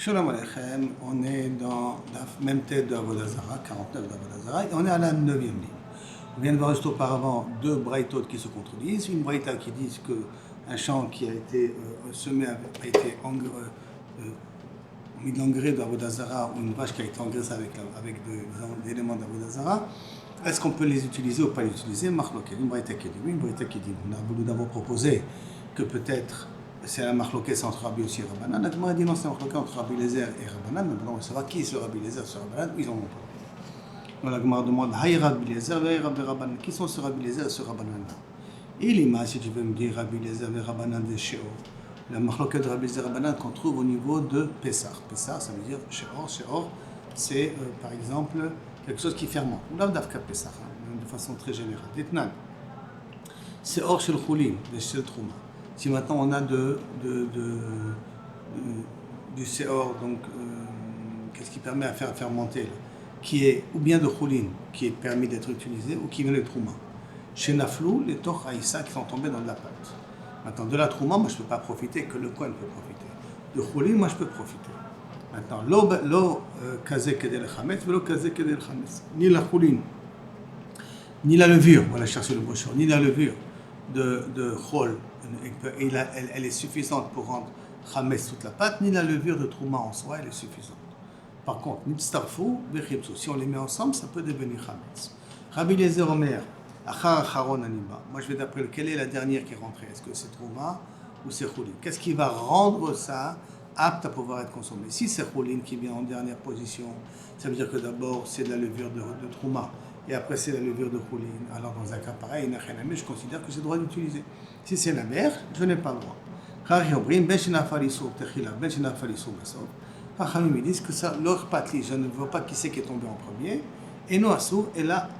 Shalom Aleichem, on est dans la même tête de Avodah Zarah, 49 d'Avodah Zarah, et on est à la 9e ligne. On vient de voir juste auparavant deux braïtot qui se contredisent. Une braïta qui dit qu'un champ qui a été semé a été mis de l'engrais d'Avodah Zarah, ou une vache qui a été engraissée avec des éléments d'Avodah Zarah, est-ce qu'on peut les utiliser ou pas les utiliser? Marloquet, une braïta qui dit oui, une braïta qui dit non. Nous avons proposé que peut-être c'est la marloquette entre Rabbi Yossi et Rabbanan. La Gemara dit non, c'est la marloquette entre Rabbi Eliezer et Rabbanan. Maintenant, on saura qui est ce Rabbi Eliezer, ce Rabbanan, ils en ont pas. Donc la Gemara demande Haï Rabbi Eliezer et Rabbi Rabbanan. Qui sont ce Rabbi Eliezer et ce Rabbanan? Et l'ima, si tu veux me dire Rabbi Eliezer et Rabbanan de Sheor, la marloquette de Rabbi Eliezer et Rabbanan qu'on trouve au niveau de Pessah. Pessah, ça veut dire Sheor. Sheor, c'est par exemple quelque chose qui fermente. Ou l'avdavka Pessah, de façon très générale. Ditnan. C'est hors chez le Choulin, chez le Trouma. Si maintenant on a du Seor, donc qu'est-ce qui permet à faire fermenter, là, qui est ou bien de Choulin, qui est permis d'être utilisé, ou qui vient de Trouma. Chez Naflou, les Toch Haïssa qui sont tombés dans de la pâte. Maintenant, de la Trouma, moi je ne peux pas profiter, que le Kohen peut profiter. De Choulin, moi je peux profiter. Maintenant, lo Kazé Kedel Chametz, lo Kazé Kedel Chametz. Ni la Choulin, ni la levure, on va chercher le brochon, ni la levure de Chol, elle est suffisante pour rendre Chametz toute la pâte, ni la levure de Trouma en soi, elle est suffisante. Par contre, Nitztarfou, Bechipsou, si on les met ensemble, ça peut devenir Chametz. Rabbi Eliezer Omer, Achar Acharon Anima. Moi, je vais d'après lequel est la dernière qui est rentrée. Est-ce que c'est Trouma ou c'est Choulin? Qu'est-ce qui va rendre ça apte à pouvoir être consommé? Si c'est Choulin qui vient en dernière position, ça veut dire que d'abord, c'est de la levure de Trouma. Et après c'est la levure de Choulin. Alors dans un cas pareil, je considère que j'ai le droit d'utiliser. Si c'est la mer, je n'ai pas le droit. Ils disent que ça, leur patli, je ne vois pas qui c'est qui est tombé en premier. Et nous assour, et là,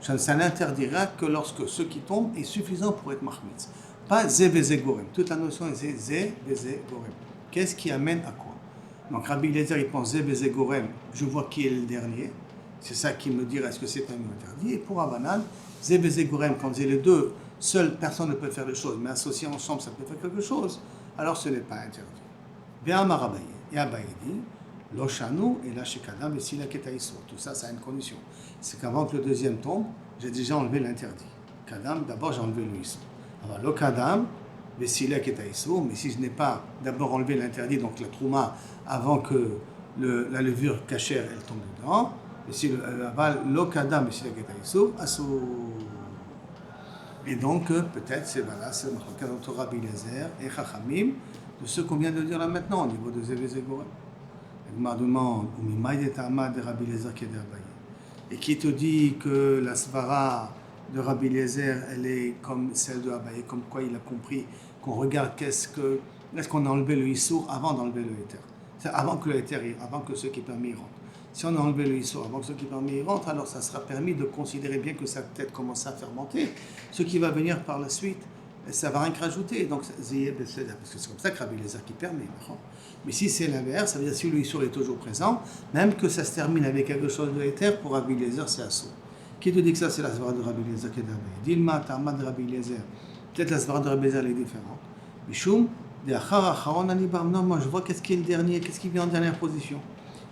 ça n'interdira que lorsque ce qui tombe est suffisant pour être mahmitz. Pas zé vezé gorem. Toute la notion est zé vezé gorem. Qu'est-ce qui amène à quoi? Donc Rabbi Eliezer, il pense Zé Gorem, je vois qui est le dernier. C'est ça qui me dira est-ce que c'est un ou interdit. Et pour Rabbanan, Zé Gorem, quand c'est les deux, seule personne ne peut faire les choses, mais associés ensemble, ça peut faire quelque chose, alors ce n'est pas interdit. Ve'amar Abaye. Et Abaye dit Lo shanu et la shekadam et sila ketaïso. Tout ça, ça a une condition. C'est qu'avant que le deuxième tombe, j'ai déjà enlevé l'interdit. Kadam, d'abord j'ai enlevé le iso. Alors, le kadam, mais si je n'ai pas d'abord enlevé l'interdit, donc la trouma, avant que la levure cachère elle tombe dedans, et donc peut-être c'est le cas entre Rabbi Eliezer et Chachamim, de ce qu'on vient de dire là maintenant au niveau de Zévé Gorem. La demande de Rabbi Eliezer qui est d'Abaye. Et qui te dit que la svara de Rabbi Eliezer, elle est comme celle de Abaye, comme quoi il a compris qu'on regarde est-ce qu'on a enlevé le issour avant d'enlever le éther. C'est avant que le éther, avant que ce qui est permis rentre. Si on a enlevé le issour avant que ce qui est permis rentre, alors ça sera permis de considérer bien que ça peut-être commence à fermenter. Ce qui va venir par la suite, ça va rien que rajouter. Donc, parce que c'est comme ça que Rabbi Eliezer qui permet. Mais si c'est l'inverse, ça veut dire que si le issour est toujours présent, même que ça se termine avec quelque chose de éther, pour Rabbi Eliezer, c'est assour. Qui te dit que ça, c'est la svara de Rabbi Eliezer qui est d'Abaye? Dilma, Ta'ama de Rabbi Eliezer. Peut-être la svara de Rabbi Eliezer est différente. Mishum, de Achar Acharon Anibam. Non, moi je vois qu'est-ce qui est le dernier, qu'est-ce qui vient en dernière position.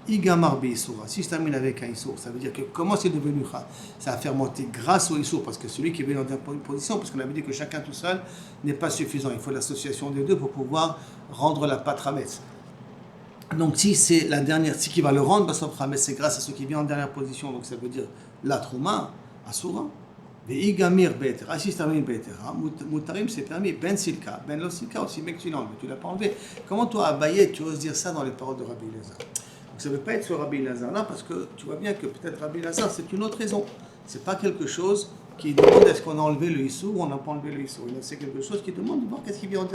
Igamar Beisoura. Si je termine avec un Issour, ça veut dire que comment c'est devenu Kha? Ça a fermenté grâce au Issour, parce que celui qui est venu en dernière position, parce qu'on avait dit que chacun tout seul n'est pas suffisant. Il faut l'association des deux pour pouvoir rendre la pâte Hametz. Donc si c'est la dernière, ce qui va le rendre, c'est grâce à ce qui vient en dernière position. Donc ça veut dire la Trouma, Asura. Veigamir Beter, si termine Beter, Mutarim c'est permis, Ben Silka, Ben Lo Silka aussi, mec tu l'enlèves, tu l'as pas enlevé. Comment toi, Abaye, tu oses dire ça dans les paroles de Rabbi Eliezer? Donc ça ne veut pas être sur Rabbi Eliezer là, parce que tu vois bien que peut-être Rabbi Eliezer c'est une autre raison. C'est pas quelque chose qui demande est-ce qu'on a enlevé le Issou ou on n'a pas enlevé le Issou. C'est quelque chose qui demande de voir qu'est-ce qui vient en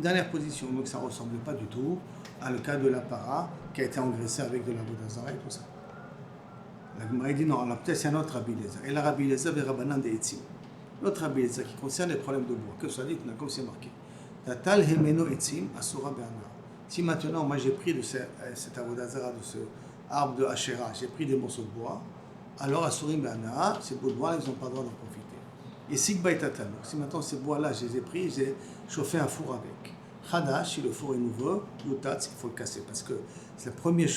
dernière position. Donc ça ne ressemble pas du tout à le cas de la para qui a été engraissée avec de l'Avodah Zarah et tout ça. La Gemara dit non, alors peut-être c'est un autre Rabbi Eliezer. Et la Rabbi Eliezer et Rabbanan de Etzim. L'autre Rabbi Eliezer qui concerne les problèmes de bois. Que ce soit dit, comme c'est marqué. Tatal Hemeno Etzim Asura Bernard. Si maintenant, moi j'ai pris de cet Avodah Zarah, de ce arbre de Asherah, j'ai pris des morceaux de bois, alors Asurim Bernard, ces bouts de bois, ils n'ont pas le droit d'en profiter. Et Sigba et Tatano. Si maintenant ces bois-là, je les ai pris, j'ai chauffé un four avec. Khadash, si le four est nouveau, Yutatz, il faut le casser. Parce que c'est la première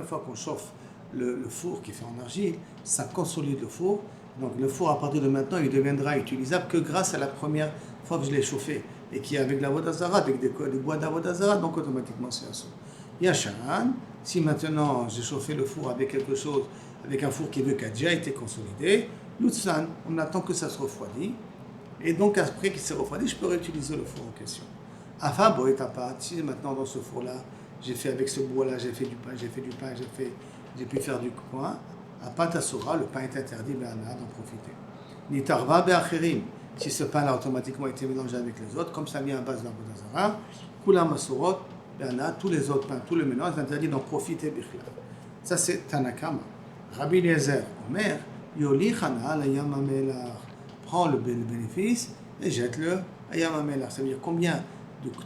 fois qu'on chauffe le four qui est fait en argile, ça consolide le four. Donc le four, à partir de maintenant, il deviendra utilisable que grâce à la première fois que je l'ai chauffé. Et qui est avec la Vodazara, avec des bois d'Avodazara, donc automatiquement c'est assaut. Yachan, si maintenant j'ai chauffé le four avec quelque chose, avec un four qui a déjà été consolidé, Lutsan, on attend que ça se refroidit. Et donc après qu'il s'est refroidi, je peux réutiliser le four en question. Enfin, bon, si maintenant dans ce four-là, j'ai fait avec ce bois-là, j'ai fait du pain, j'ai pu faire du pain, à Patasura, le pain est interdit, ben on a d'en profiter. Nitarva be'acherim, si ce pain-là automatiquement été mélangé avec les autres, comme ça vient à base de la Bodazara, Kula Masurot, ben tous les autres pains, tout le mélange, c'est interdit d'en profiter. Ça c'est Tanakama. Rabbi Eliezer, Omer, Yoli Chana, la Yamamelach, prend le bénéfice et jette-le à Yamamelach. Ça veut dire combien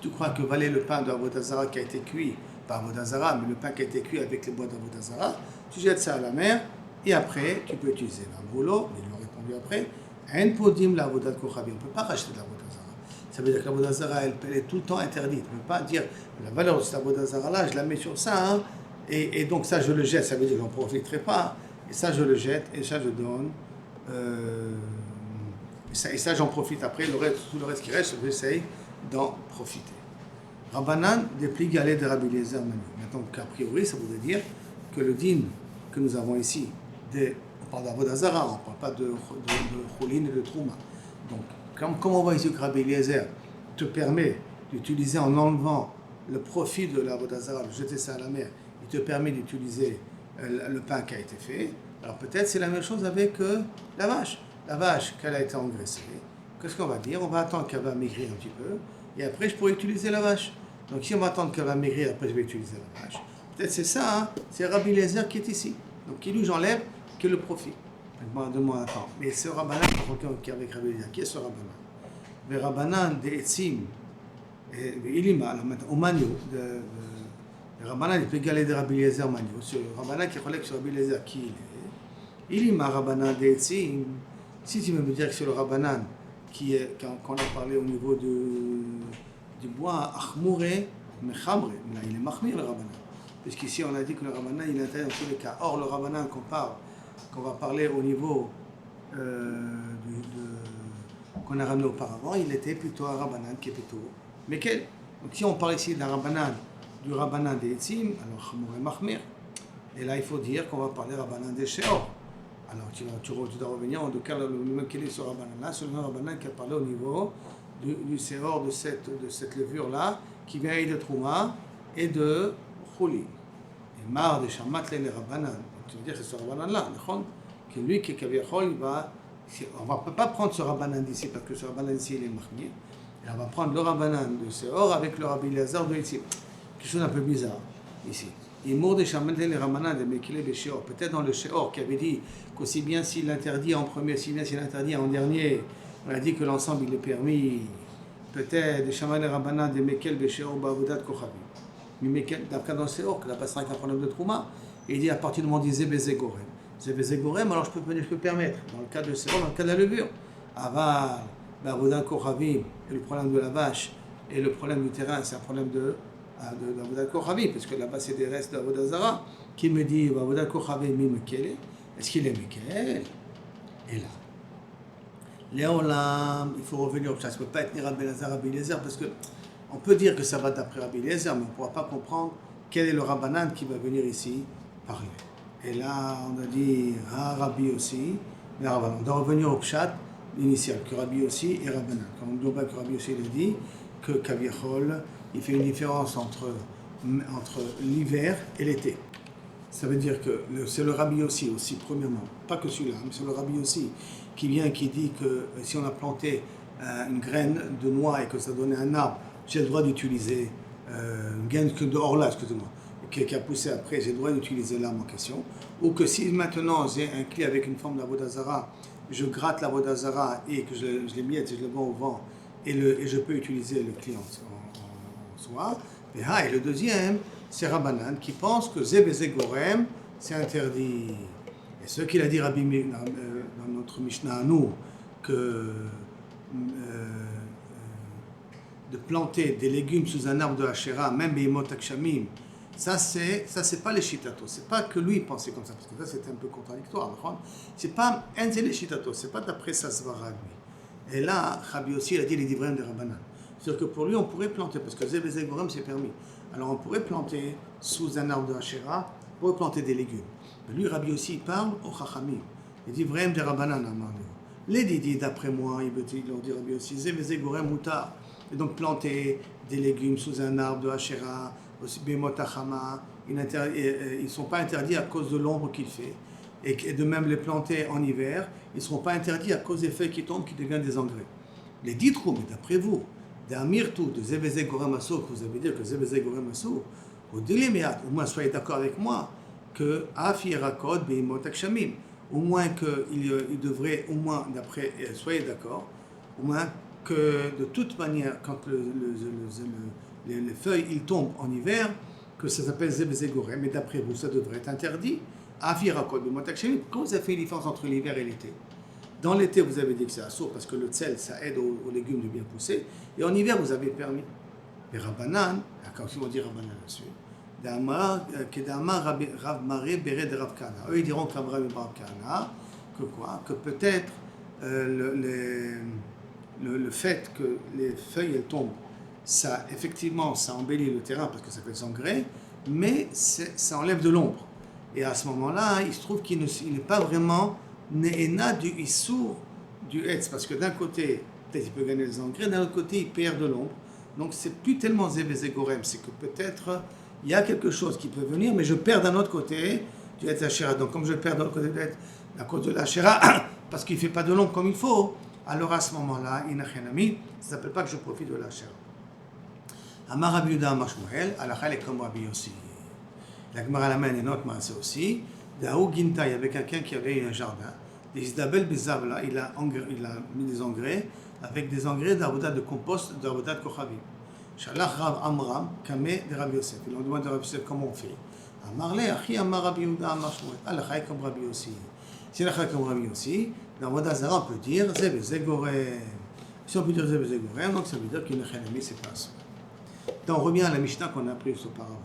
tu crois que valait le pain de Avodazara qui a été cuit par Avodazara, mais le pain qui a été cuit avec les bois d'Avodazara, tu jettes ça à la mer et après tu peux utiliser un rouleau, mais ils l'ont répondu après, un podim la Avodat Kochavi, on ne peut pas racheter de l'Avodazara. Ça veut dire que l'Avodazara, elle est tout le temps interdite. On ne peut pas dire la valeur de cette Avodazara-là, je la mets sur ça, hein, et donc ça je le jette, ça veut dire que je n'en profiterai pas, et ça je le jette, et ça je donne. Et ça j'en profite après, tout le reste qui reste, j'essaye d'en profiter. Rabbanan déplie galé de Rabbi Eliezer Manu. Maintenant, qu'a priori, ça voudrait dire que le din que nous avons ici, on parle d'Avodazara, on ne parle pas de Cholin et de Trouma. Donc, comme on voit ici que Rabbi Eliezer te permet d'utiliser en enlevant le profit de l'Avodazara, de jeter ça à la mer, il te permet d'utiliser le pain qui a été fait. Alors peut-être c'est la même chose avec la vache. La vache, qu'elle a été engraissée, qu'est-ce qu'on va dire? On va attendre qu'elle va maigrir un petit peu, et après je pourrai utiliser la vache. Donc si on va attendre qu'elle va maigrir, après je vais utiliser la vache. Peut-être c'est ça, hein? C'est Rabbi Eliezer qui est ici. Donc qui lui j'enlève que le profit. Demande attends. Mais ce Rabbanan qui est avec Rabbi Eliezer, qui est ce Rabbanan? Le Rabbanan de Etzim, Ilima, au Magno, le Rabbanan il peut égaler de Rabbi Eliezer Magno. Ce Rabbanan qui relève sur Rabbi Eliezer qui il est. Ilima Rabbanan de Etzim. Si tu veux me dire que c'est le Rabbanan qu'on a parlé au niveau du bois, Achmouré, Mechamre, là il est Mahmir le Rabbanan. Puisqu'ici on a dit que le Rabbanan il est interdit dans tous les cas. Or le Rabbanan qu'on va parler au niveau qu'on a ramené auparavant, il était plutôt un Rabbanan qui est plutôt Mekel. Donc si on parle ici du Rabbanan des Etzim, alors Achmouré, Mahmir. Et là il faut dire qu'on va parler Rabbanan des Sheor. Alors tu dois revenir en tout cas le même quel est ce Rabbanan-là, c'est le même Rabbanan qui a parlé au niveau du séor de cette levure-là, qui vient de Trouma et de Chouli. Et marre de Shamatle les Rabbanan. Tu veux dire que c'est ce Rabbanan-là, que lui qui est Kaviachol, on ne peut pas prendre ce Rabbanan d'ici, parce que ce Rabbanan d'ici il est Mahmir. Et on va prendre le Rabbanan de Séor avec le Rabbi Eliezer de ici. Quelque chose d'un peu bizarre ici. Il mourt des Shamatle les Rabbanan de Mekile et Sheor. Peut-être dans le Sheor qui avait dit qu'aussi bien s'il l'interdit en premier, aussi bien s'il l'interdit en dernier, on a dit que l'ensemble il est permis. Peut-être des Shamatle Rabbanan de Mekel Besheor Bavodat Kochavi. Mais Mekel, dans le Sheor, que la passerait avec un problème de Trouma, il dit à partir du moment où on dit Zebezegorem. Zebezegorem, alors je peux permettre, dans le cas de Sheor, dans le cas de la levure. Aval, Bavodat Kochavi, et le problème de la vache, et le problème du terrain, c'est un problème de Avodat Kochavi, parce que là-bas c'est des restes d'Avodazara, qui me dit Avodat Kochavi mi Mekele, est-ce qu'il est Mekel? Et là, Léolam, il faut revenir au chat, ça ne peut pas être ni Rabbi Eliezer, parce que on peut dire que ça va d'après Rabbi Eliezer, mais on ne pourra pas comprendre quel est le Rabbanan qui va venir ici parler. Et là, on a dit Rabbi aussi, mais Rabbanan. On doit revenir au Pshat initial, que Rabbi aussi et Rabbanan. Quand on doit que Rabbi aussi il a dit que Kaviachol, il fait une différence entre l'hiver et l'été. Ça veut dire que c'est le Rabbi aussi, premièrement, pas que celui-là, mais c'est le Rabbi aussi, qui vient et qui dit que si on a planté une graine de noix et que ça donnait un arbre, j'ai le droit d'utiliser une graine de orla, excusez-moi, qui a poussé après, j'ai le droit d'utiliser l'arbre en question. Ou que si maintenant j'ai un clé avec une forme d'Avodazara, je gratte l'Avodazara et que je les miette et je le vends au vent, et je peux utiliser le clé en soi. Et le deuxième, c'est Rabbanan qui pense que Zebezegorem, c'est interdit. Et ce qu'il a dit Rabbi dans notre Mishnah à nous, que de planter des légumes sous un arbre de Hachéra, même Beimot Akshamim, ça c'est pas les Shitato. C'est pas que lui pensait comme ça, parce que ça c'était un peu contradictoire. C'est pas Enzel les Shitato, c'est pas d'après sa svara lui. Et là, Rabbi aussi il a dit les divrèmes de Rabbanan. C'est-à-dire que pour lui on pourrait planter, parce que Zev et Zegorem c'est permis. Alors on pourrait planter sous un arbre de Hachéra, on pourrait planter des légumes. Mais lui, Rabbi aussi, il parle au Chachamim. Il dit Vrem de Rabbanan Amar. Les Didi, d'après moi, il leur dit Rabbi aussi, Zévezé Gorem Moutar. Et donc planter des légumes sous un arbre de Hachéra, aussi Bémotachama, ils ne sont pas interdits à cause de l'ombre qu'il fait. Et de même les planter en hiver, ils ne seront pas interdits à cause des feuilles qui tombent, qui deviennent des engrais. Les Ditrou, mais d'après vous, d'Amirtou, de Zévezé Gorem Asso, que vous avez dit que Zévezé Gorem Asso, au Diléméat, au moins soyez d'accord avec moi, que Afirakod Beimot Akshamim, au moins qu'il devrait, au moins d'après, soyez d'accord, au moins que de toute manière, quand les feuilles ils tombent en hiver, que ça s'appelle Zebzegorem, mais d'après vous, ça devrait être interdit. Afirakod Beimot Akshamim, comment vous avez fait une différence entre l'hiver et l'été? Dans l'été, vous avez dit que c'est assourd parce que le tsel, ça aide aux légumes de bien pousser, et en hiver, vous avez permis. Les Rabbanan, quand ils vont dire Rabbanan là-dessus, Rav Maré Béré de Rav Kana. Eux, ils diront comme Rav Kana, que quoi? Que peut-être le fait que les feuilles elles tombent, ça, effectivement, ça embellit le terrain parce que ça fait des engrais, mais ça enlève de l'ombre. Et à ce moment-là, il se trouve qu'il n'est pas vraiment Néena du Issour du Hetz, parce que d'un côté, peut-être il peut gagner des engrais, d'un autre côté, il perd de l'ombre. Donc, c'est plus tellement Zévezégorem, c'est que peut-être il y a quelque chose qui peut venir, mais je perds d'un autre côté du Hetz Hachéra. Donc, comme je perds d'un autre côté à cause de l'Hachéra, parce qu'il ne fait pas de l'ombre comme il faut, alors à ce moment-là, Inachenami, ça ne s'appelle pas que je profite de l'Hachéra. Amar Rabbi Yehuda Amar Shmuel, Alachal est comme Rabbi Yossi. La Gemara l'amène et notre masse aussi. Daou Ginta, il y avait quelqu'un qui avait un jardin. Des Isdabel Bezavla, il a mis des engrais, avec des engrais d'avodat de compost, d'avodat de Kochavim. Shalach Rav Amram, Kameh de Rabbi Yosef. Il en demande à Rabbi Yosef comment on fait. Amarle, Achi Amar Rabbi Yehuda Amar Shmuel. Alachai comme Rabbi Yossi. Si Alachai comme Rabbi Yossi, dans Avodat Zara, on peut dire Zebezegorem. Si on peut dire Zebezegorem, donc ça veut dire qu'il y a une chénami, c'est pas ça. Donc on revient à la Mishnah qu'on a pris auparavant.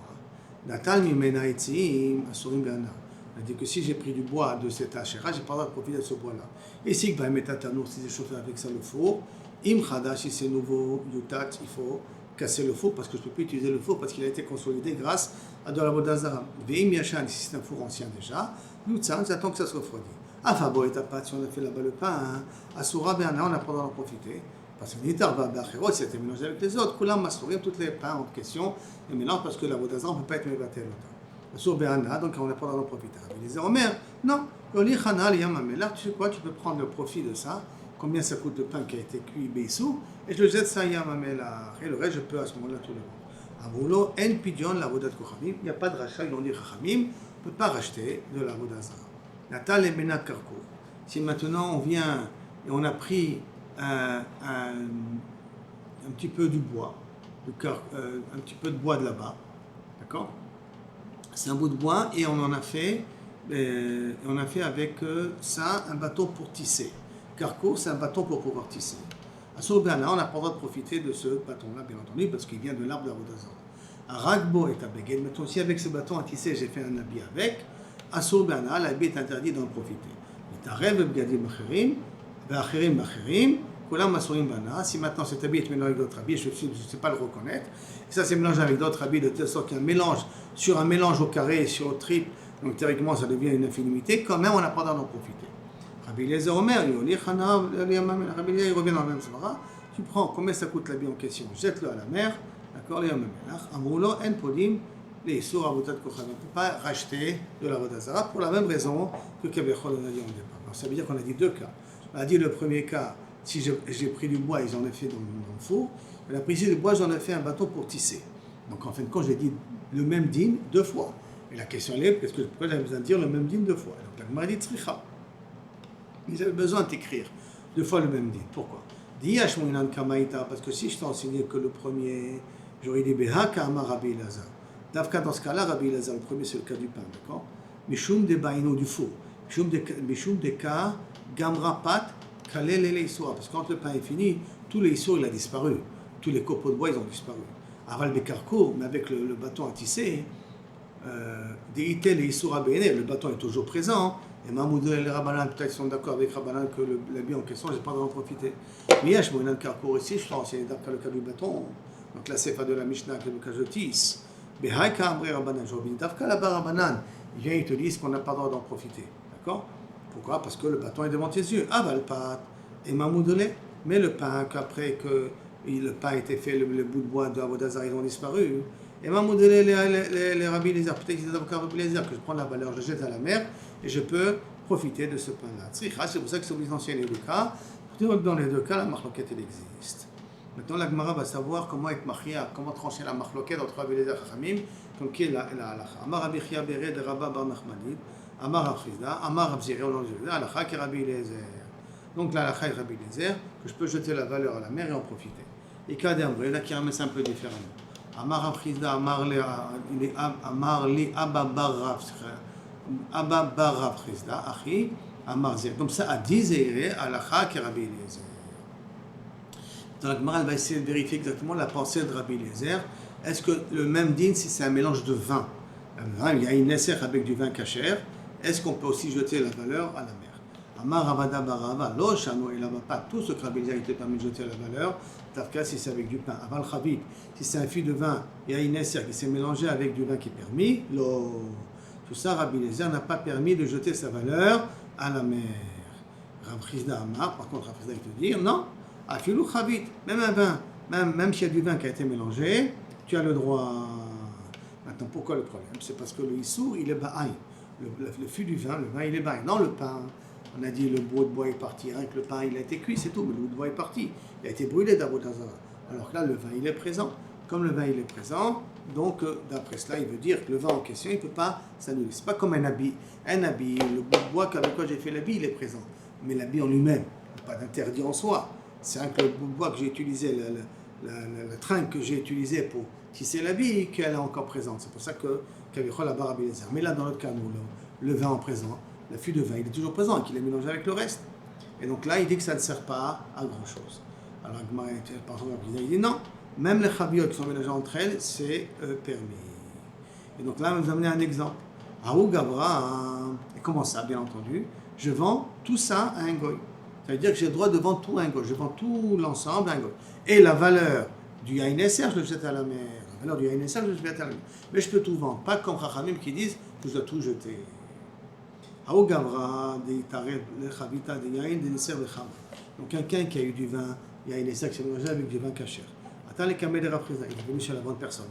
Natal Mimena Etzim Asurim Be'ana. On a dit que si j'ai pris du bois de cet Hachéra, j'ai pas le droit de profiter de ce bois-là. Et si il va mettre à Tanour, si j'ai chauffé avec ça le four, Im Khadash, si c'est nouveau, Yutat, il faut casser le four parce que je ne peux plus utiliser le four parce qu'il a été consolidé grâce à de la Vodazara. Veim Yashan, si c'est un four ancien déjà, Yutzan, j'attends que ça se refroidisse. Afabo et Tapat, si on a fait là-bas le pain, Asura Be'ana, on a pas le droit d'en profiter. Parce que l'Itarva Bachero, c'était mélangé avec les autres. Koulam Masourim, toutes les pains en question, et mélange parce que la Vodazara, on ne peut pas être mévatel autant. Sur Béana, donc on n'a pas le droit d'en profiter. Il disait, Omer, non, tu sais quoi, tu peux prendre le profit de ça, combien ça coûte le pain qui a été cuit Beisou, et je le jette ça Yamamela. Et le reste, je peux à ce moment-là tout le monde. Amoulo, En Pidyon, la Vodat Kochamim, il n'y a pas de rachat, ils l'ont dit Kochamim, on ne peut pas racheter de la Vodazara. Natal et Mena Karko. Si maintenant on vient et on a pris un petit peu du bois, un petit peu de bois de là-bas, d'accord? C'est un bout de bois et on a fait avec ça un bâton pour tisser. Carco, c'est un bâton pour pouvoir tisser. À Sorbana, on n'a pas le droit de profiter de ce bâton-là, bien entendu, parce qu'il vient de l'arbre d'Avodazara. À Ragbo et à Beged, maintenant, si avec ce bâton à tisser, j'ai fait un habit avec, à Sorbana, l'habit est interdit d'en profiter. Mais Tarev, Begadim Bacherim, Bacherim, Bacherim, si maintenant cet habit est mélangé avec d'autres habits, je ne sais pas le reconnaître. Et ça, c'est mélangé avec d'autres habits de telle sorte qu'il y a un mélange sur un mélange au carré et sur au triple. Donc théoriquement, ça devient une infinité. Quand même, on n'a pas d'en profiter. Rabbi Eliezer Omer, il revient dans la même svara. Tu prends combien ça coûte l'habit en question, jette-le à la mer. D'accord, les Amroulo, En Podim, les Sour Avodat Kochavim. On ne peut pas racheter de la Vodazara pour la même raison que Kebechol on a dit en départ. Alors, ça veut dire qu'on a dit deux cas. On a dit le premier cas. Si j'ai pris du bois, ils en ont fait dans le four. On a pris du bois, j'en ai fait un bâton pour tisser. Donc en fin de compte, j'ai dit le même dîme deux fois. Et la question est, pourquoi j'avais besoin de dire le même dîme deux fois? Donc la Gemara dit tzricha. Ils avaient besoin d'écrire deux fois le même dîme. Pourquoi? Diashmoinan kamaïta, parce que si je t'ai enseigné que le premier, j'aurais dit beha kama Rabbi Elazar. Davka dans ce cas-là, Rabbi Elazar, le premier c'est le cas du pain, d'accord? Mishum de baino du four. Mishum de ka gamra pat. Parce que quand le pain est fini, tous les issours, il a disparu. tous les copeaux de bois, ils ont disparu. Aval Bekarkour, mais avec le bâton à tisser, Déitel et Issoura Béné, le bâton est toujours présent. Et Mahmoud et les Rabbanan, peut-être sont d'accord avec Rabbanan que l'habit en question, je n'ai pas d'en profiter. Mais il y a un Karkour ici, je pense, c'est le cas du bâton. Donc la sefa de la Mishnah, le cas de Tis. Mais Haïka Amri Rabbanan, Jobin, Davka là-bas Rabbanan, il vient, il te dit qu'on n'a pas le droit d'en profiter. D'accord? Pourquoi? Parce que le bâton est devant tes yeux. Aval Pat et Mahmoud mais le pain, qu'après que le pain a été fait, le bout de bois de Avodazar, ils ont disparu. Et Mahmoud les rabbis les peut-être qu'ils ont encore plaisir que je prends la valeur, je jette à la mer et je peux profiter de ce pain-là. C'est pour ça que c'est obligé dans les deux cas. Dans les deux cas, la marloquette elle existe. Maintenant, la Gemara va savoir comment être machia, comment trancher la marloquette entre Rabbi Eliezer et Chachamim, comme qui est la halacha. Amar Rabbi Chia Beret de Rabba Bar Nachmanid, Amar Rav Chizda, Amar Rav Ziré, halacha qui est Rabbi Eliezer. Donc la halacha est Rabbi Eliezer, que je peux jeter la valeur à la mer et en profiter. Et Kadem, là qui ramène ça un peu différemment. Amar Rav Chizda, Amar li Abba Bar Rav Chizda, Achi, Amar Ziré. Comme ça, à 10 Ziré, halacha qui est Rabbi Eliezer. Dans la Gemara, elle va essayer de vérifier exactement la pensée de Rabbi Eliezer. Est-ce que le même din, si c'est un mélange de vin, il y a une nesser avec du vin cachère, est-ce qu'on peut aussi jeter la valeur à la mer? Amar Ravada Barava, lo shano et pas tout ce que Rabbi Eliezer était permis de jeter la valeur, tafka si c'est avec du pain. Aval Chavit, si c'est un fût de vin, il y a une nesser qui s'est mélangé avec du vin qui est permis, tout ça, Rabbi Eliezer n'a pas permis de jeter sa valeur à la mer. Rav Chizda Amar, par contre, Rav Chizda, il te dit non. Afilou Chavit, même un vin, même s'il y a du vin qui a été mélangé, tu as le droit. Maintenant, pourquoi le problème? C'est parce que le Issour, il est ba'aïn. Le fût du vin, le vin, il est ba'aïn. Non, le pain, on a dit le bout de bois est parti, rien que le pain, il a été cuit, c'est tout, mais le bout de bois est parti. Il a été brûlé d'Avodazara. Alors que là, le vin, il est présent. Comme le vin, il est présent, donc d'après cela, il veut dire que le vin en question, il ne peut pas s'annuler. Ce n'est pas comme un habit. Un habit, le bout de bois avec quoi j'ai fait l'habit, il est présent. Mais l'habit en lui-même, il n'y a pas d'interdit en soi. C'est un le bout de bois que j'ai utilisé, la trinque que j'ai utilisée pour tisser l'habit, qu'elle est encore présente. C'est pour ça que Kavichol a Rabbi Eliezer. Mais là, dans notre cas, nous, le vin en présent, le fût de vin, il est toujours présent et qu'il est mélangé avec le reste. Et donc là, il dit que ça ne sert pas à grand-chose. Alors, par exemple, il dit non, même les chaviot qui sont mélangés entre elles, c'est permis. Et donc là, nous amener un exemple. Aou Gavra, et comment ça, bien entendu? Je vends tout ça à un goy. Ça veut dire que j'ai le droit de vendre tout à un goy. Je vends tout l'ensemble à un goy. Et la valeur du Yaïnesser, je le jette à la mer. La valeur du Yaïnesser, je le jette à la mer. Mais je peux tout vendre. Pas comme Chachamim qui disent que je dois tout jeter. Aou Gavra, des Tareb, les Chavita, des Yaïn, des Nesser, des Cham. Donc quelqu'un qui a eu du vin Yaïnesser qui s'est mélangé avec du vin cachère. Attends les Kamel et Rafrizda. Il est venu chez la bonne personne.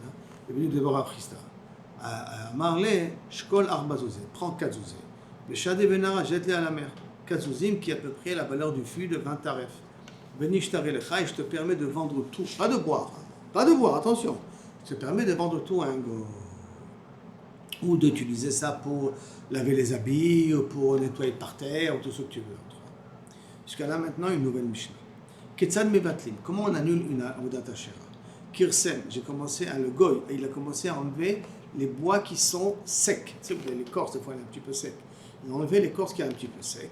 Il est venu devant Rafrizda. Marley, Shkol Arba Zouzé. Prends 4 zouzés. Le Shadé Benara, jette-les à la mer. 4 zouzim qui est à peu près la valeur du fût de 20 tarefs. Benishtaré le Chai, je te permets de vendre tout. Pas de boire. Pas de boire, attention. Je te permets de vendre tout à un go. Ou d'utiliser ça pour laver les habits, ou pour nettoyer par terre, ou tout ce que tu veux. Jusqu'à là, maintenant, une nouvelle Mishnah. Ketzad Mevatlim. Comment on annule une Avodat Hashera? Kirsem, j'ai commencé à le goy, et il a commencé à enlever les bois qui sont secs. Tu sais, l'écorce, des fois, elle est un petit peu sec. Il a enlevé l'écorce qui est un petit peu sec.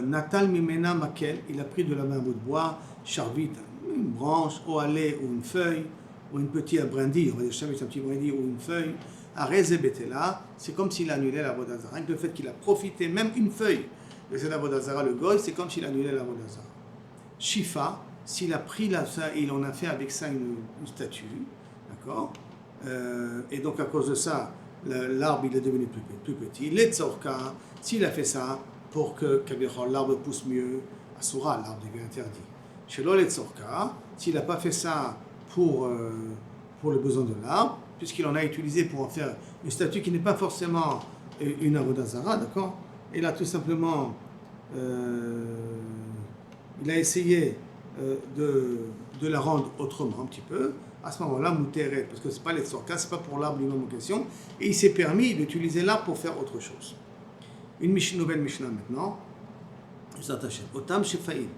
Natal Mimena Makel, il a pris de la main un bout de bois, charvit, une branche, ou allée, ou une feuille, ou une petite brindille, on va dire charvit, un petit brindille, ou une feuille. Areze Betela, c'est comme s'il annulait la Vodazara. Rien que le fait qu'il a profité, même une feuille de cette Vodazara, le goy, c'est comme s'il annulait la Vodazara. Shifa, s'il a pris ça et il en a fait avec ça une statue, d'accord, et donc à cause de ça, l'arbre il est devenu plus petit. Letzorka, s'il a fait ça pour que l'arbre pousse mieux, Asura, l'arbre devient interdit. Chez Letzorka, s'il n'a pas fait ça pour le besoin de l'arbre, puisqu'il en a utilisé pour en faire une statue qui n'est pas forcément une Avodazara, d'accord, il a tout simplement il a essayé de la rendre autrement un petit peu. À ce moment-là, Mouteret, parce que ce n'est pas les sorkas, ce n'est pas pour l'arbre lui-même en question, et il s'est permis d'utiliser l'arbre pour faire autre chose. Une nouvelle Mishnah maintenant, Otam Shefaïd,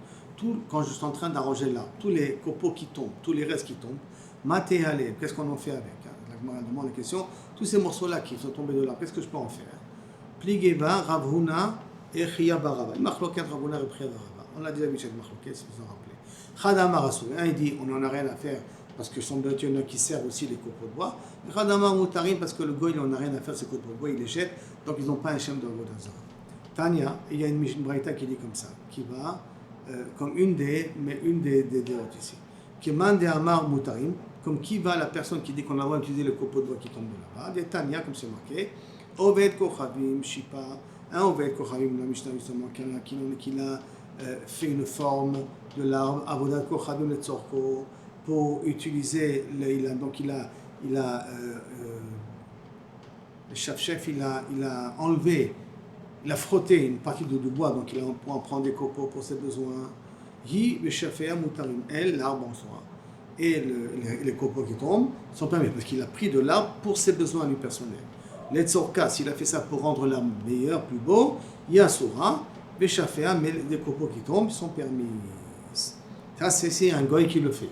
quand je suis en train d'arranger l'arbre, tous les copeaux qui tombent, tous les restes qui tombent, Matéale, qu'est-ce qu'on en fait avec? La demande la question, tous ces morceaux-là qui sont tombés de l'arbre, qu'est-ce que je peux en faire? Pligeva, Ravhuna et Chia Barava. Machloket Ravhuna et Chia Barava. On l'a déjà vu cette Machloket, si vous en rappelez. Chadamar Asur. Un, il dit, on n'en a rien à faire, parce que son il y en a qui servent aussi les copeaux de bois. Chadamar Moutarim, parce que le goy, il n'en a rien à faire, ces copeaux de bois, il les jette, donc ils n'ont pas un shem de Vodazara. Tanya, il y a une braïta qui dit comme ça, qui va comme une des déroutes ici. Qui mande Amar Moutarim, comme qui va la personne qui dit qu'on a le droit d'utiliser le copeau de bois qui tombe de là-bas. Des Tanya, comme c'est marqué, Oved Kochavim, Shipa, un Oved Kochavim, la Mishnah justement, qui a fait une forme de l'arbre, Avodat Kochavim le Tzorko, pour utiliser, donc il a le chef, il a enlevé, il a frotté une partie de bois, donc il en prend des copeaux pour ses besoins. Yi Beshafea Mutarim, elle, l'arbre en soi, et les copeaux qui tombent sont permis, parce qu'il a pris de l'arbre pour ses besoins lui personnels. Les Tzorka, s'il a fait ça pour rendre l'arbre meilleur, plus beau, Yasura, Beshafea, mais les copeaux qui tombent sont permis. Ça, c'est un goy qui le fait.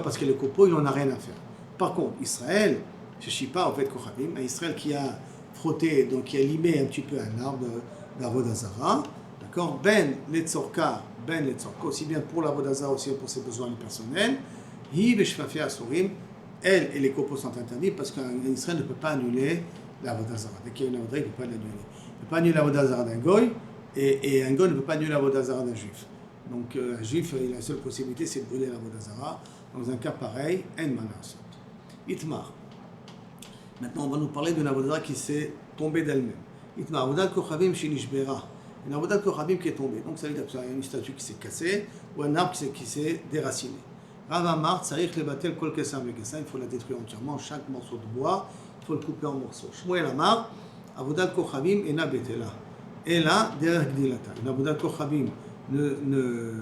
Parce que les copeaux, il n'en a rien à faire. Par contre, Israël, je ne sais pas, en fait, Kochavim, Israël qui a frotté, donc qui a limé un petit peu un arbre d'Avodazara, d'accord, les tzorka, aussi bien pour l'Avodazara, aussi bien pour ses besoins personnels, hi beshfafia asurim, elle et les copeaux sont interdits parce qu'un Israël ne peut pas annuler l'Avodazara. Dès qu'il y a une Avodazara, il ne peut pas l'annuler. Il ne peut pas annuler l'Avodazara d'un goy, et un goy ne peut pas annuler l'Avodazara d'un juif. Donc un juif, la seule possibilité, c'est de brûler l'Avodazara. Dans un cas pareil, en manasot. Itmar. Maintenant, on va nous parler d'une Avodazara qui s'est tombée d'elle-même. Itmar, Avodat Kochavim Shinishbera. Une Avodat Kochavim qui est tombée. Donc ça veut dire qu'il y a une statue qui s'est cassée ou un arbre qui s'est déraciné. Rav Amar, Tzarich Lebatel Kol Kesam Vekesam, il faut la détruire entièrement. Chaque morceau de bois, il faut le couper en morceaux. Shmuel Amar, Avodat Kochavim Ena Betela. Et là, derrière Gdilata. Une Avodat Kochavim ne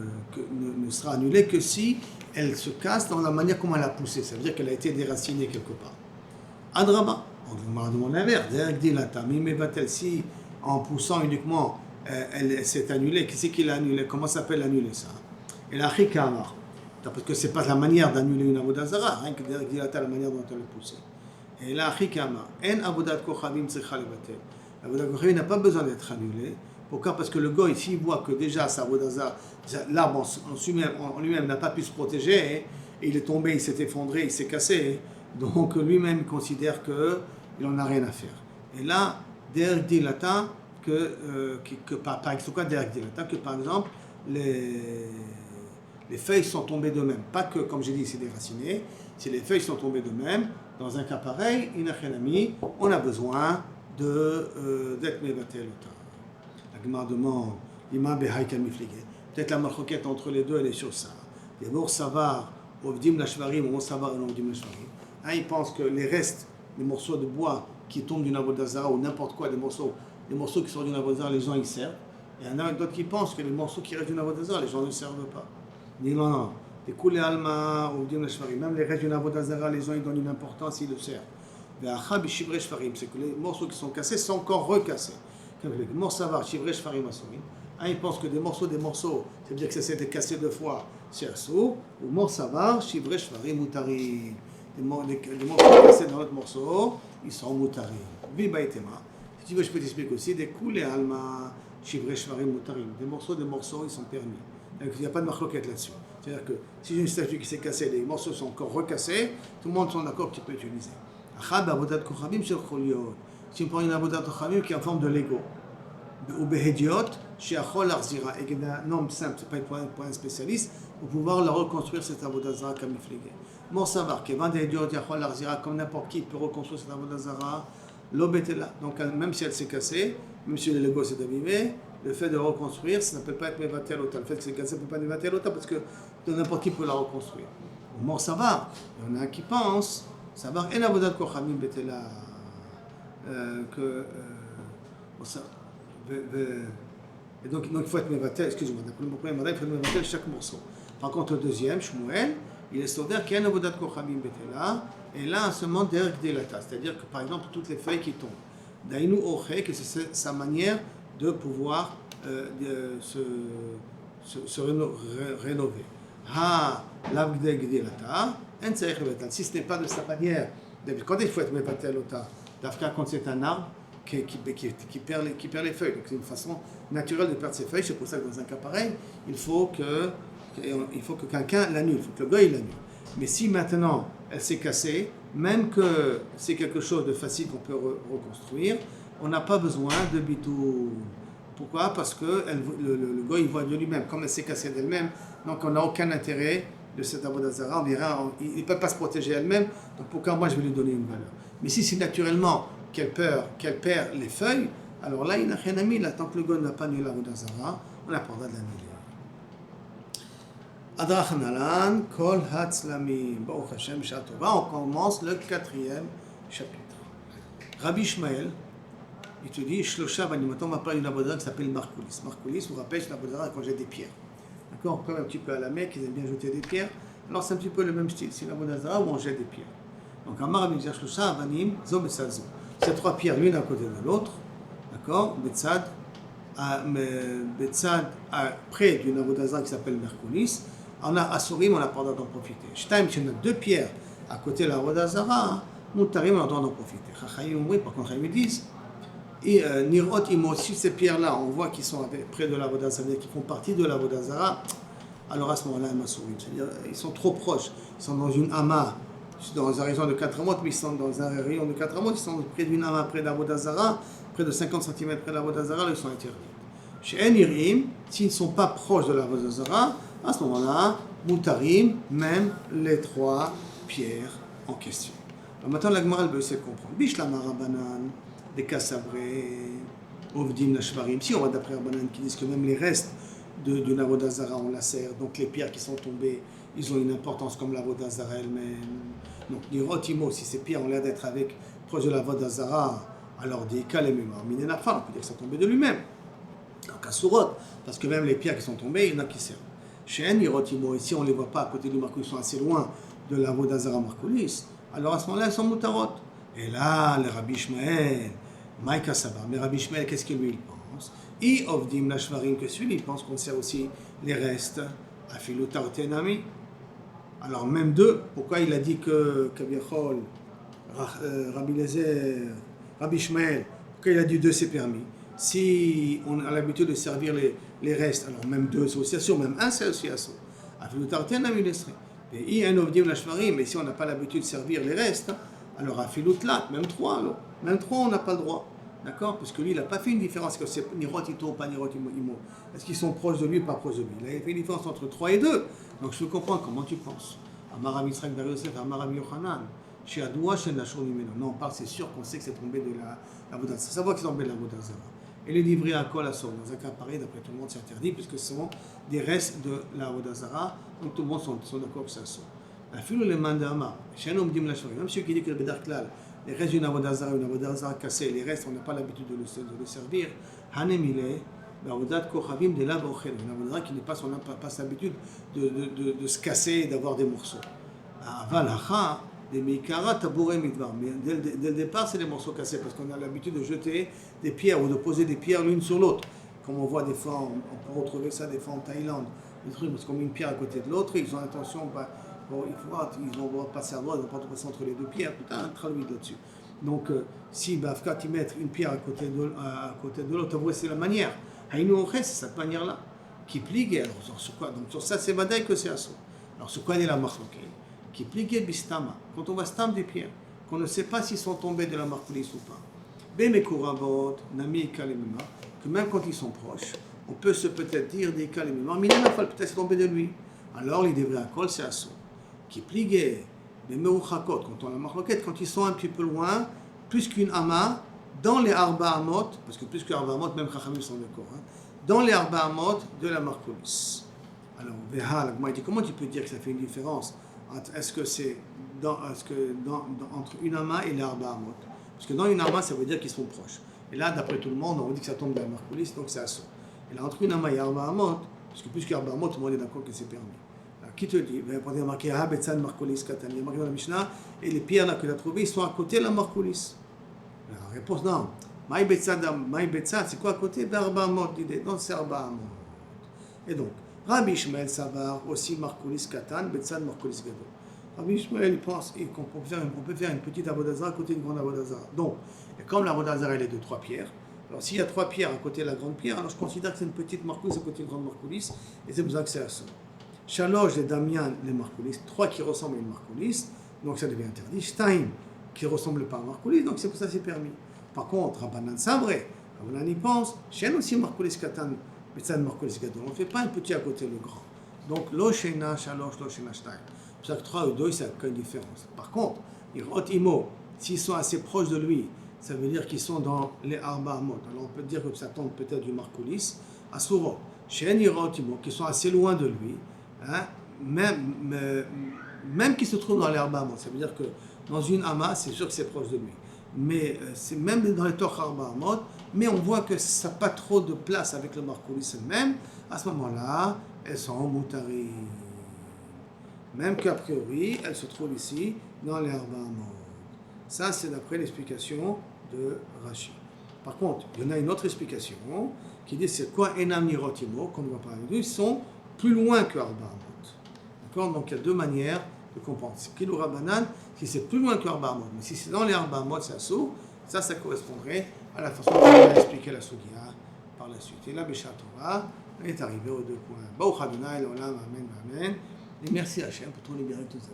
sera annulée que si elle se casse dans la manière comme elle a poussé. Ça veut dire qu'elle a été déracinée quelque part. Adraba, on va demander l'inverse. Si en poussant uniquement, elle s'est annulée, qui c'est qui l'a annulée? Comment s'appelle annuler ça? Et la Chikamar. Parce que ce n'est pas la manière d'annuler une Avodazara, rien que la manière dont elle est poussée. Et la Chikamar. En Avodat Kochavim Tzecha Lebatel. L'Avodat Kochavim n'a pas besoin d'être annulé. Pourquoi? Parce que le goy, s'il voit que déjà sa Avodazara, l'arbre en lui-même n'a pas pu se protéger, et il est tombé, il s'est effondré, il s'est cassé, donc lui-même considère qu'il n'en a rien à faire. Et là, derrière Dilata, par exemple, les feuilles sont tombées d'eux-mêmes. Pas que, comme j'ai dit, c'est déraciné, si les feuilles sont tombées d'eux-mêmes, dans un cas pareil, on a besoin d'être mévatel. La Gemara demande, peut-être la marcoquette entre les deux, elle est sur ça. Les morts savar, ovdim la shvarim, ou savar et ovdim la shvarim. Un, il pense que les restes, les morceaux de bois qui tombent d'une Avodazara ou n'importe quoi, les morceaux qui sont d'une Avodazara, les gens y servent. Et il y en a d'autres qui pensent que les morceaux qui restent d'une Avodazara, les gens ne servent pas. Il dit non. Les koulé alma, ovdim la shvarim. Même les restes d'une Avodazara, les gens ils donnent une importance, ils le servent. Mais achab et shivre shvarim, c'est que les morceaux qui sont cassés sont encore recassés. Les morceaux savar, shivre shvarim asurim. Un, il pense que des morceaux, ça veut dire que ça s'est cassé deux fois, c'est assour. Ou morceau savar, shivre shvarim mutarim. Les morceaux cassés dans l'autre morceau, ils sont mutarim. Vibaïtema. Si tu veux, je peux t'expliquer aussi des koulé alma, shivre shvarim mutarim. Des morceaux, ils sont permis. Donc, il n'y a pas de marloquette là-dessus. C'est-à-dire que si j'ai une statue qui s'est cassée, les morceaux sont encore recassés, tout le monde sont d'accord que tu peux utiliser. Achab avodat kochavim shel choliot. Si on prend une avodat kochavim qui est en forme de Lego, ou behediot, sheachol arzira, et qu'il y a un nombre simple, c'est pas un point spécialiste, pour pouvoir la reconstruire cette avodazara comme il fléguait. Mon savoir, que vend des hediotes, yachol arzira, comme n'importe qui peut reconstruire cette avodazara, l'obétela. Donc même si elle s'est cassée, même si le Lego s'est abîmé, le fait de reconstruire, ça ne peut pas être mevatel ota. Le fait que c'est cassé ne peut pas être mevatel ota parce que n'importe qui peut la reconstruire. Mon savoir, il y en a qui pensent, savoir, et l'avodat kochamim betela, et donc il faut être mevatel, excusez-moi, d'après le premier modèle, il faut être mevatel chaque morceau. Par contre, le deuxième, Shmuel, il est sauvé qu'il y a un avodat kochamim betela, et là, seulement derrière Gdelata, c'est-à-dire que par exemple, toutes les feuilles qui tombent, dainu oche, que c'est sa manière de pouvoir se rénover. Ha, l'avgde Gdelata, en tzarich lebetal. Si ce n'est pas de sa manière, quand il faut être mevatel ota, d'Afka quand c'est un arbre qui perd les feuilles. Donc c'est une façon naturelle de perdre ses feuilles. C'est pour ça que dans un cas pareil, il faut il faut que quelqu'un l'annule, il faut que le gars il l'annule. Mais si maintenant elle s'est cassée, même que c'est quelque chose de facile qu'on peut reconstruire, on n'a pas besoin de bitou. Pourquoi? Parce que le gars il voit de lui-même, comme elle s'est cassée d'elle-même, donc on n'a aucun intérêt de cette avodat zara, il ne peut pas se protéger elle-même, donc pourquoi moi je vais lui donner une valeur? Mais si c'est naturellement qu'elle perd les feuilles, alors là il n'a rien à mis, là, tant que le gars n'a pas annulé l'avodat zara, on n'a pas le droit de l'annuler. Adrach Nalan, Kol Hatzlamim, Baruch Hashem, Shatova, on commence le 4e chapitre. Rabbi Ishmael, il te dit, Shlosha Vanimaton, on va parler d'une avodah qui s'appelle Markoulis. Markoulis, vous rappelez, c'est l'avodah quand j'ai des pierres. D'accord? Comme un petit peu à la Mecque, ils aiment bien jeter des pierres. Alors c'est un petit peu le même style, c'est l'avodah où on jette des pierres. Donc Amar Rabbi Zar Shlosha Vanim, Zo Betsadzo. Ces 3 pierres, l'une à côté de l'autre, d'accord? Betsad, près d'une avodah qui s'appelle Merkoulis. On a Asurim, on n'a pas le droit d'en profiter. Shtaim, si on a 2 pierres à côté de la avodah zara, Moutarim, on a le droit d'en profiter. Chachayim, oui, par contre, ils disent, et Nirot Imo, si ces pierres-là, on voit qu'ils sont près de l'avodah zara, qu'ils font partie de l'avodah zara, alors à ce moment-là, Masurim, c'est-à-dire ils sont trop proches, ils sont dans une ama, dans un rayon de 4 amot, mais ils sont dans un rayon de 4 amot, ils sont près d'une ama, près de l'avodah zara, près de 50 cm près de l'avodah zara, là, ils sont interdits. Chez Enirim, s'ils ne sont pas proches de l'avodah zara, à ce moment-là, Moutarim, même les 3 pierres en question. Alors maintenant, la Gemara, elle veut essayer de comprendre. Bishlamar Rabbanan, des Kassabré, Ovdim Nashvarim. Si on va d'après Rabbanan qui disent que même les restes d'une avodah zara, on la sert, donc les pierres qui sont tombées, ils ont une importance comme l'avodah zara elle-même. Donc, Nirotimo, si ces pierres ont l'air d'être proche de l'avodah zara, alors des cas les mémoires. Minenafa, on peut dire que ça tombait de lui-même. Donc, à Surot, parce que même les pierres qui sont tombées, il y en a qui servent. Chez Nirotimo, ici on ne les voit pas à côté du Markoulis, ils sont assez loin de l'avodah zara Markoulis, alors à ce moment-là, elles sont mutarot. Et là, le Rabbi Ishmael, Maïka Saba, mais Rabbi Ishmael, qu'est-ce que lui il pense? I Ovdim Nashvarim, que celui il pense qu'on sert aussi les restes, Afilu Tartenami. Alors même 2, pourquoi il a dit que Kabiachol, Rabbi Ishmael, pourquoi il a dit 2 c'est permis? Si on a l'habitude de servir les restes, alors même 2 c'est aussi assaut, même 1 c'est aussi assaut. Afilu Tartenami laisserait. Et I Ovdim Nashvarim, mais si on n'a pas l'habitude de servir les restes, alors Afilu Tlat, même 3 alors. Même 3 on n'a pas le droit. D'accord? Parce que lui, il n'a pas fait une différence, que c'est Nirotito ou pas Nirotimo. Est-ce qu'ils sont proches de lui ou pas proches de lui? Il a fait une différence entre 3 et 2. Donc je veux comprendre comment tu penses. Amaram Yitzhak Bar Yosef, Amaram Yochanan. Chez Adoua, chez Nashon Nimeno. Non, on parle, c'est sûr qu'on sait que c'est tombé de la Avodah Zara. Ça savoir qu'ils sont tombés de la Avodah Zara. Et les livrés à Kol Asor. Dans un cas pareil, d'après tout le monde, c'est interdit, puisque ce sont des restes de la Avodah Zara. Donc tout le monde sont d'accord que ça sort. La fille, le mandama. Chez un homme dit, même celui qui dit que le Bédar Klal, les restes d'une avodah zara cassée, les restes, on n'a pas l'habitude de le servir. Hanemile, l'avodah kochavim de la bochel, une avodah qui n'est pas son habitude de se casser et d'avoir des morceaux. Aval hacha, des meikara tabouré midvar. Mais dès le départ, c'est des morceaux cassés parce qu'on a l'habitude de jeter des pierres ou de poser des pierres l'une sur l'autre. Comme on voit des fois, on peut retrouver ça des fois en Thaïlande. Des trucs, parce qu'on met une pierre à côté de l'autre, ils ont l'intention. Bon, il faut voir, ils vont passer à droite, ils vont pas passer entre les 2 pierres, tout un traduit là-dessus. Donc, si Bafka, tu mets une pierre à côté de l'autre, c'est la manière. Haïnou c'est cette manière-là, qui pligue, alors sur quoi? Donc, sur ça, c'est Badaï que c'est assaut. Alors, sur quoi est la marque? Qui pligue bistama. Quand on va stam des pierres, qu'on ne sait pas s'ils sont tombés de la marcoulis ou pas. Bemekurabot, Nami et Kalemima, que même quand ils sont proches, on peut peut-être dire des Kalemima, mais il n'a pas peut-être tombé de lui. Alors, les devraient à col, c'est assaut. Qui pliguait les meuchakot, quand on a marloquette, quand ils sont un petit peu loin, plus qu'une ama, dans les arba amot, parce que plus qu'un arba amot, même Chachamim sont d'accord, dans les arba amot de la marcoulis. Alors, comment tu peux dire que ça fait une différence? Est-ce que c'est entre une ama et les arba amot? Parce que dans une ama, ça veut dire qu'ils sont proches. Et là, d'après tout le monde, on dit que ça tombe de la marcoulis, donc c'est assaut. Et là, entre une ama et arba amot, parce que plus qu'arba amot, tout le monde est d'accord que c'est permis. Qui te dit? Il y a marqué Betsan Markoulis Katan. Il y a marqué dans la Mishnah, et les pierres là que tu as trouvées, ils sont à côté de la Markoulis. La réponse, non. Maï Betsan, c'est quoi à côté? D'Arba Amot, l'idée. Non, c'est Arba Amot. Et donc, Rabbi Ishmael Savar, aussi Markoulis Katan, Betsan Markoulis Gado. Rabbi Ishmael, il pense qu'on peut faire une petite avodah zara à côté d'une grande avodah zara. Donc, et comme la avodah zara, elle est de 3 pierres, alors s'il y a 3 pierres à côté de la grande pierre, alors je considère que c'est une petite Markoulis à côté d'une grande Markoulis, et c'est pour ça que c'est à ça. Shalosh les Damian les Marcoulis, 3 qui ressemblent à une Marcoulis, donc ça devient interdit. Shtaim qui ne ressemble pas à un Marcoulis, donc c'est pour ça que c'est permis. Par contre, Rabbanan c'est vrai, Rabbanan y pense, Shen aussi Marcoulis Katan, Mitzad Marcoulis Gadol, on ne fait pas un petit à côté le grand. Donc Lo Shena Shalosh, Lo Shena Shtaim. C'est pour ça que 3 ou 2, ça n'a qu'une différence. Par contre, Irot Imo, s'ils sont assez proches de lui, ça veut dire qu'ils sont dans les Arba Amot. Alors on peut dire que ça tombe peut-être du Marcoulis, à Sourot. Shen Irot Imo, qui sont assez loin de lui, hein, même qui se trouvent dans les Arba Amot. Ça veut dire que dans une Ama, c'est sûr que c'est proche de lui. Mais c'est même dans les Toch Arba Amot, mais on voit que ça n'a pas trop de place avec le Marcoulis elle-même. À ce moment-là, elles sont en Moutari. Même qu'a priori, elles se trouvent ici, dans les Arba Amot. Ça, c'est d'après l'explication de Rashi. Par contre, il y en a une autre explication qui dit c'est quoi Enam Nirotimo, qu'on ne va pas avec lui, ils sont plus loin que Arba Amot. D'accord? Donc il y a deux manières de comprendre. C'est Kilou Rabbanan, si c'est plus loin que Arba Amot, mais si c'est dans les Arba Amot, c'est assourd, ça correspondrait à la façon dont on a expliqué la Sugia par la suite. Et là, Béchat Torah est arrivé aux deux points. Baruch Adonai, l'Olam, Amen, Amen. Et merci Hachem pour ton libérer tous ces